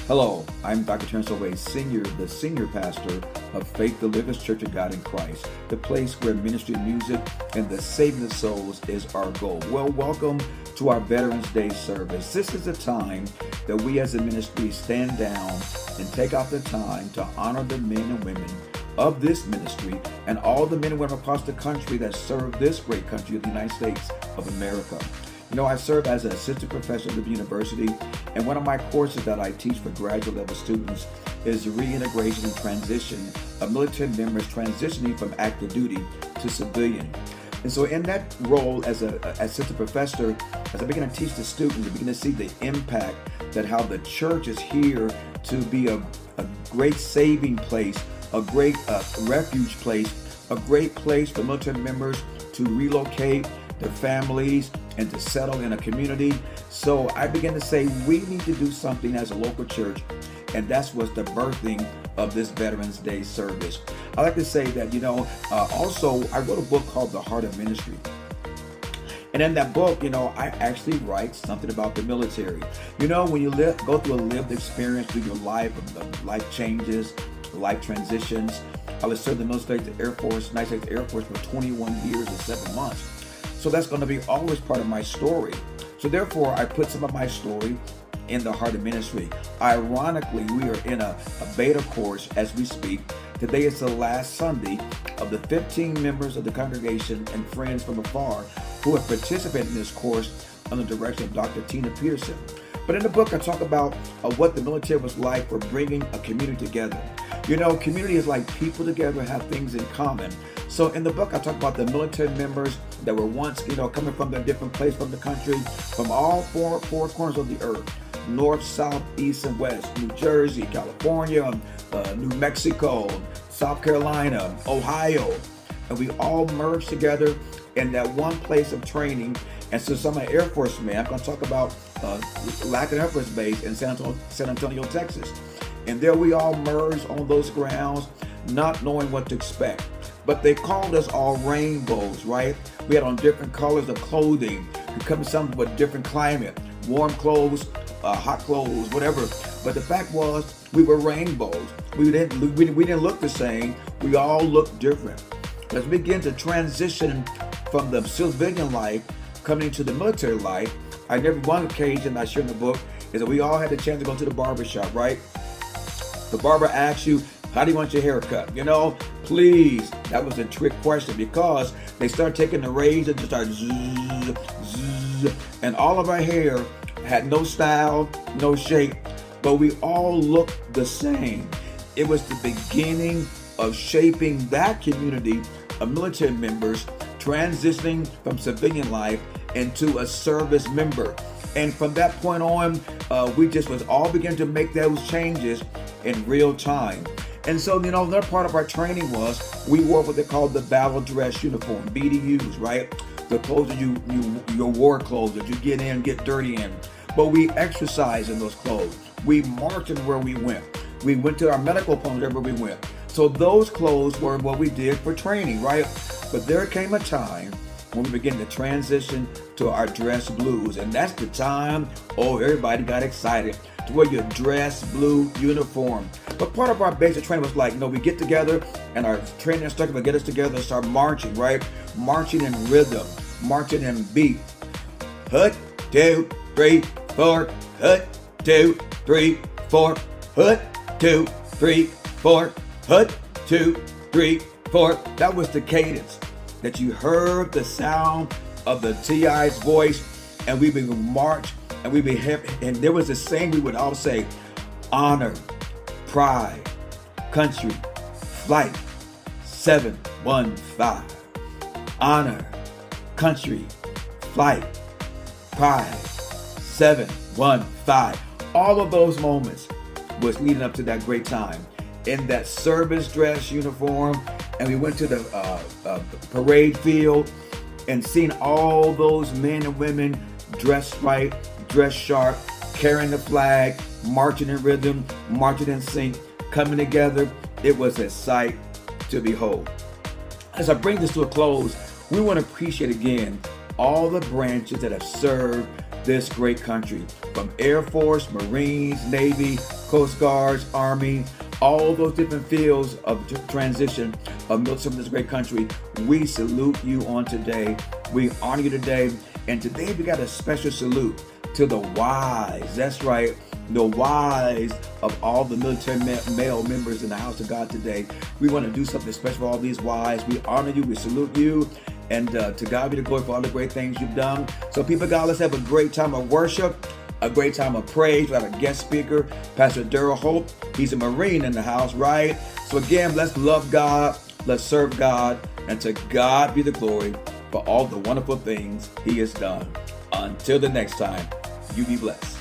Hello, I'm Dr. Terrence Oway, the senior pastor of Faith Deliverance Church of God in Christ, the place where ministry, music, and the saving of souls is our goal. Well, welcome to our Veterans Day service. This is a time that we as a ministry stand down and take out the time to honor the men and women of this ministry and all the men and women across the country that serve this great country of the United States of America. You know, I serve as an assistant professor at the university, and one of my courses that I teach for graduate level students is reintegration and transition of military members transitioning from active duty to civilian. And so in that role as an assistant professor, as I begin to teach the students, I begin to see the impact that how the church is here to be a great saving place, a great refuge place, a great place for military members to relocate their families and to settle in a community. So I began to say we need to do something as a local church, and that's what's the birthing of this Veterans Day service. I like to say that, also I wrote a book called The Heart of Ministry. And in that book, I actually write something about the military. When you go through a lived experience through your life, life changes, life transitions. I was serving the military, the Air Force, United States Air Force for 21 years and 7 months. So that's going to be always part of my story. So therefore, I put some of my story in the Heart of Ministry. Ironically, we are in a beta course as we speak. Today is the last Sunday of the 15 members of the congregation and friends from afar who have participated in this course under the direction of Dr. Tina Peterson. But in the book, I talk about what the military was like for bringing a community together. Community is like people together have things in common. So in the book, I talk about the military members that were once, coming from a different place from the country, from all four corners of the earth, north, south, east, and west, New Jersey, California, New Mexico, South Carolina, Ohio. And we all merged together in that one place of training. And so some of the Air Force men, I'm going to talk about Lackland Air Force Base in San Antonio, Texas. And there we all merged on those grounds, not knowing what to expect. But they called us all rainbows, right? We had on different colors of clothing. We come from some with a different climate, warm clothes, hot clothes, whatever. But the fact was, we were rainbows. We didn't look the same. We all looked different. As we begin to transition from the civilian life coming into the military life, I never one occasion I share in the book is that we all had the chance to go to the barber shop, right? The barber asks you, how do you want your hair cut? Please, that was a trick question because they started taking the razor and just started zzz, and all of our hair had no style, no shape, but we all looked the same. It was the beginning of shaping that community of military members transitioning from civilian life into a service member. And from that point on, we just was all beginning to make those changes in real time. And so, another part of our training was we wore what they called the battle dress uniform, BDUs, right? The clothes that your war clothes that you get in, get dirty in. But we exercised in those clothes. We marched in where we went. We went to our medical appointments wherever we went. So those clothes were what we did for training, right? But there came a time when we began to transition to our dress blues. And that's the time, everybody got excited to wear your dress blue uniform. But part of our basic training was like, we get together and our training instructor would get us together and start marching, right? Marching in rhythm, marching in beat. Hut, 2, 3, 4, hut, 2, 3, 4, hut, 2, 3, 4, hut, 2, 3, 4. That was the cadence that you heard the sound of the TI's voice, and we would march, and and there was a saying we would all say: honor, pride, country, flight, 715. Honor, country, flight, pride, 715. All of those moments was leading up to that great time in that service dress uniform, and we went to the parade field and seeing all those men and women dressed right, dressed sharp, carrying the flag, marching in rhythm, marching in sync, coming together. It was a sight to behold. As I bring this to a close, we want to appreciate again all the branches that have served this great country. From Air Force, Marines, Navy, Coast Guards, Army, all those different fields of transition of military in this great country, we salute you on today. We honor you today. And today we got a special salute to the wives. That's right, the wives of all the military male members in the house of God today. We want to do something special for all these wives. We honor you. We salute you. And to God be the glory for all the great things you've done. So people of God, let's have a great time of worship, a great time of praise. We have a guest speaker, Pastor Daryl Hope. He's a Marine in the house, right? So again, let's love God, let's serve God, and to God be the glory for all the wonderful things he has done. Until the next time, you be blessed.